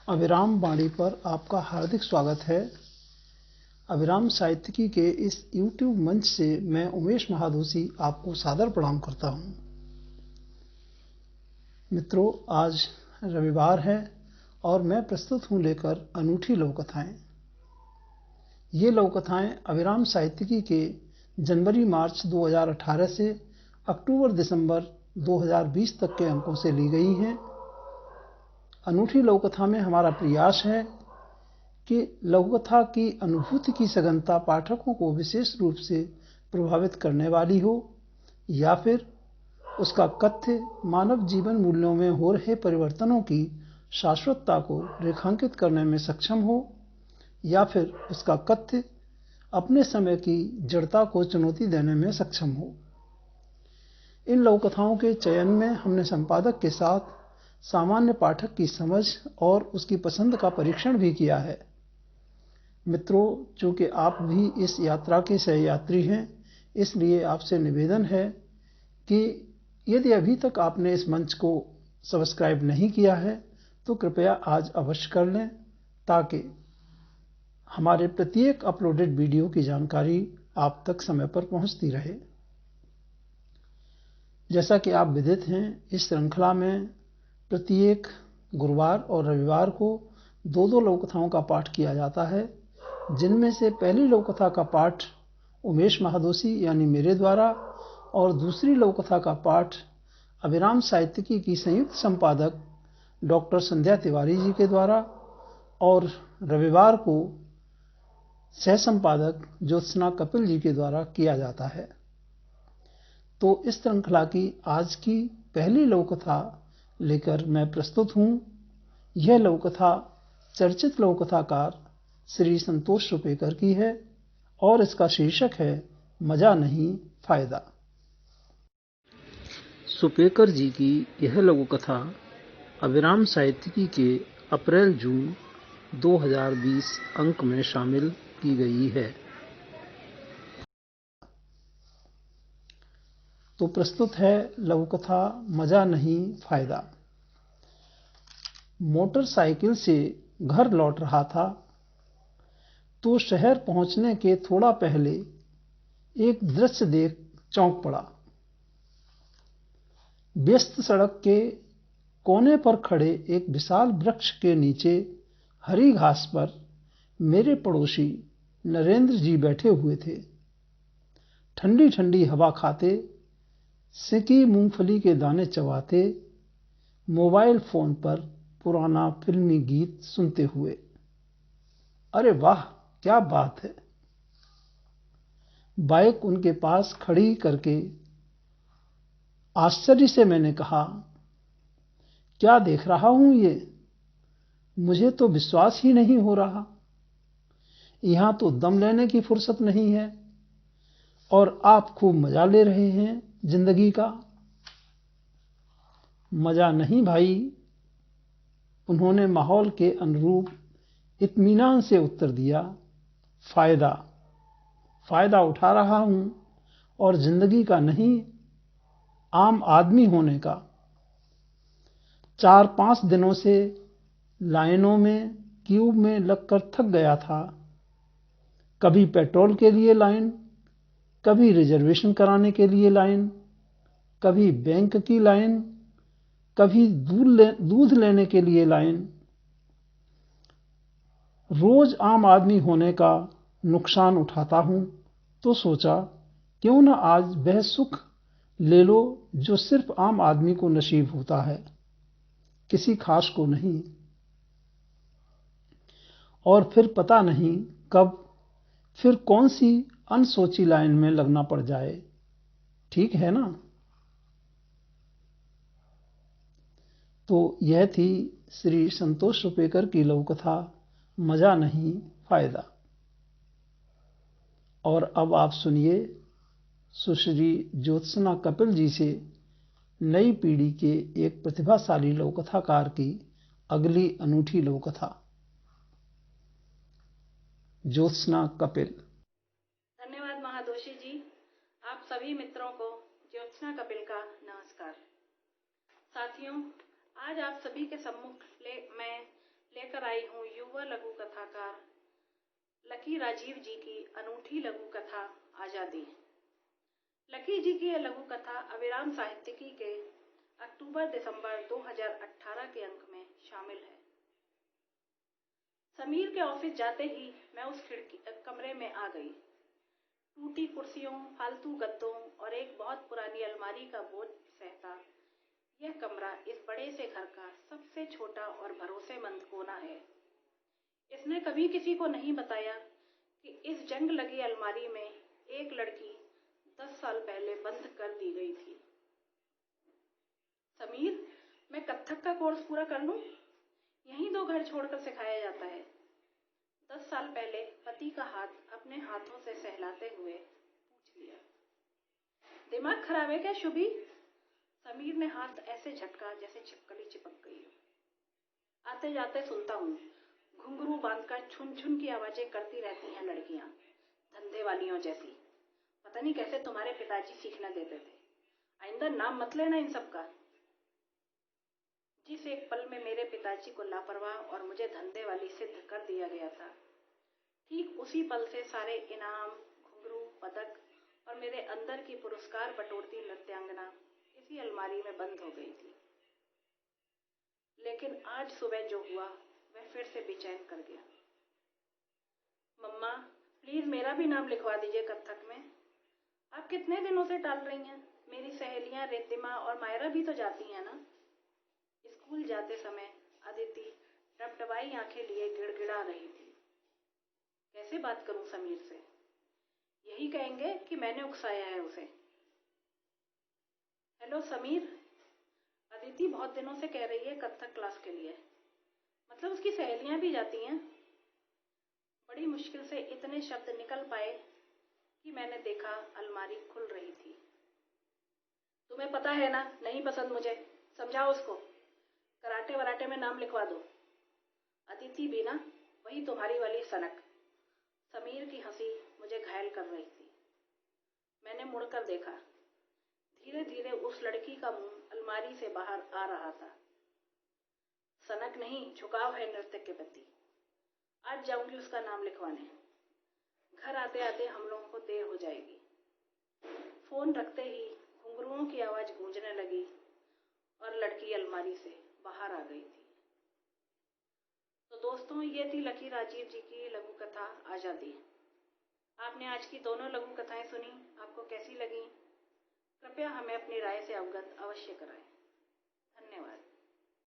अभिराम वाणी पर आपका हार्दिक स्वागत है। अभिराम साहित्यिकी के इस YouTube मंच से मैं उमेश महादोशी आपको सादर प्रणाम करता हूँ। मित्रों, आज रविवार है और मैं प्रस्तुत हूँ लेकर अनूठी लघुकथाएं। ये लघुकथाएं अभिराम साहित्यिकी के जनवरी-मार्च 2018 से अक्टूबर-दिसंबर 2020 तक के अंकों से ली गई हैं। अनूठी लघुकथा में हमारा प्रयास है कि लघुकथा की अनुभूति की सघनता पाठकों को विशेष रूप से प्रभावित करने वाली हो, या फिर उसका कथ्य मानव जीवन मूल्यों में हो रहे परिवर्तनों की शाश्वतता को रेखांकित करने में सक्षम हो, या फिर उसका कथ्य अपने समय की जड़ता को चुनौती देने में सक्षम हो। इन लघुकथाओं के चयन में हमने संपादक के साथ सामान्य पाठक की समझ और उसकी पसंद का परीक्षण भी किया है। मित्रों, चूंकि आप भी इस यात्रा के सहयात्री हैं, इसलिए आपसे निवेदन है कि यदि अभी तक आपने इस मंच को सब्सक्राइब नहीं किया है तो कृपया आज अवश्य कर लें, ताकि हमारे प्रत्येक अपलोडेड वीडियो की जानकारी आप तक समय पर पहुंचती रहे। जैसा कि आप विदित हैं, इस श्रृंखला में प्रत्येक गुरुवार और रविवार को दो लघुकथाओं का पाठ किया जाता है, जिनमें से पहली लघुकथा का पाठ उमेश महादोशी यानी मेरे द्वारा और दूसरी लघुकथा का पाठ अभिराम साहित्यिकी की संयुक्त संपादक डॉक्टर संध्या तिवारी जी के द्वारा और रविवार को सह संपादक ज्योत्सना कपिल जी के द्वारा किया जाता है। तो इस श्रृंखला की आज की पहली लघुकथा लेकर मैं प्रस्तुत हूँ। यह लघुकथा चर्चित लघुकथाकार श्री संतोष सुपेकर की है और इसका शीर्षक है मजा नहीं फायदा। सुपेकर जी की यह लघुकथा अभिराम साहित्यिकी के अप्रैल-जून 2020 अंक में शामिल की गई है। तो प्रस्तुत है लघुकथा मजा नहीं फायदा। मोटरसाइकिल से घर लौट रहा था तो शहर पहुंचने के थोड़ा पहले एक दृश्य देख चौंक पड़ा। व्यस्त सड़क के कोने पर खड़े एक विशाल वृक्ष के नीचे हरी घास पर मेरे पड़ोसी नरेंद्र जी बैठे हुए थे। ठंडी ठंडी हवा खाते, सेकी मूंगफली के दाने चबाते, मोबाइल फोन पर पुराना फिल्मी गीत सुनते हुए। अरे वाह, क्या बात है। बाइक उनके पास खड़ी करके आश्चर्य से मैंने कहा, क्या देख रहा हूं ये? मुझे तो विश्वास ही नहीं हो रहा। यहां तो दम लेने की फुर्सत नहीं है और आप खूब मजा ले रहे हैं जिंदगी का। मजा नहीं भाई, उन्होंने माहौल के अनुरूप इत्मीनान से उत्तर दिया। फायदा उठा रहा हूं, और जिंदगी का नहीं, आम आदमी होने का। 4-5 दिनों से लाइनों में क्यू में लगकर थक गया था। कभी पेट्रोल के लिए लाइन, कभी रिजर्वेशन कराने के लिए लाइन, कभी बैंक की लाइन, कभी दूध लेने के लिए लाइन। रोज आम आदमी होने का नुकसान उठाता हूं, तो सोचा क्यों न आज वह सुख ले लो जो सिर्फ आम आदमी को नसीब होता है, किसी खास को नहीं। और फिर पता नहीं कब फिर कौन सी अनसोची लाइन में लगना पड़ जाए। ठीक है ना? तो यह थी श्री संतोष सुपेकर की लघुकथा मजा नहीं फायदा। और अब आप सुनिए सुश्री ज्योत्सना कपिल जी से नई पीढ़ी के एक प्रतिभाशाली लघुकथाकार की अगली अनूठी लघुकथा। ज्योत्सना कपिल। धन्यवाद महादोशी जी। आप सभी मित्रों को ज्योत्सना कपिल का नमस्कार। साथियों, आज आप सभी के सम्मुख मैं लेकर आई हूँ युवा लघु कथाकार लकी राजीव जी की अनूठी लघु कथा आजादी। लकी जी की यह लघु कथा अविराम साहित्यिकी के अक्टूबर-दिसंबर 2018 के अंक में शामिल है। समीर के ऑफिस जाते ही मैं उस कमरे में आ गई। टूटी कुर्सियों, फालतू गद्दों और एक बहुत पुरानी अलमारी का बोझ सहता यह कमरा इस बड़े से घर का सबसे छोटा और भरोसेमंद कोना है। इसने कभी किसी को नहीं बताया कि इस जंग लगी अलमारी में एक लड़की 10 साल पहले बंद कर दी गई थी। समीर, मैं कथक का कोर्स पूरा कर लूं? यहीं 2 घर छोड़कर सिखाया जाता है। 10 साल पहले पति का हाथ अपने हाथों से सहलाते हुए पूछ लिया। दिमाग खराब है क्या शुभी? समीर ने हाथ ऐसे झटका जैसे छिपकली चिपक गई हो। आते जाते सुनता हूँ, घुंघरू बांधकर छुन छुन की आवाजें करती रहती हैं लड़कियां, धंधे वालियों जैसी। पता नहीं कैसे तुम्हारे पिताजी सीखने देते थे। आइंदा नाम मत लेना इन सब का। जिस एक पल में मेरे पिताजी को लापरवाह और मुझे धंधे वाली सिद्ध कर दिया गया था, ठीक उसी पल से सारे इनाम, घुंघरू, पदक और मेरे अंदर की पुरस्कार बटोरती नृत्यांगना इसी अलमारी में बंद हो गई थी। लेकिन आज सुबह जो हुआ वह फिर से बेचैन कर गया। मम्मा, प्लीज मेरा भी नाम लिखवा दीजिए कथक में। आप कितने दिनों से टाल रही हैं? मेरी सहेलियां रिद्धिमा और मायरा भी तो जाती हैं ना। स्कूल जाते समय अदिति डबडबाई आंखें लिए गिड़गिड़ा रही थी। कैसे बात करूं समीर से? यही कहेंगे कि मैंने उकसाया है उसे। हेलो समीर, अदिति बहुत दिनों से कह रही है कथक क्लास के लिए। मतलब उसकी सहेलियां भी जाती हैं। बड़ी मुश्किल से इतने शब्द निकल पाए कि मैंने देखा अलमारी खुल रही थी। तुम्हें पता है ना, नहीं पसंद मुझे। समझाओ उसको। कराटे वराटे में नाम लिखवा दो। अदिति भी ना, वही तुम्हारी वाली सनक। समीर की हंसी मुझे घायल कर रही थी। मैंने मुड़कर देखा। धीरे धीरे उस लड़की का मुंह अलमारी से बाहर आ रहा था। सनक नहीं, झुकाव है नृत्य के प्रति। आज जाऊंगी उसका नाम लिखवाने। घर आते आते हम लोगों को देर हो जाएगी। फोन रखते ही घुंघरुओं की आवाज गूंजने लगी और लड़की अलमारी से बाहर आ गई थी। तो दोस्तों, ये थी लकी राजीव जी की लघु कथा आजादी। आपने आज की दोनों लघु कथाएं सुनी। आपको कैसी लगी? कृपया हमें अपनी राय से अवगत अवश्य कराएं।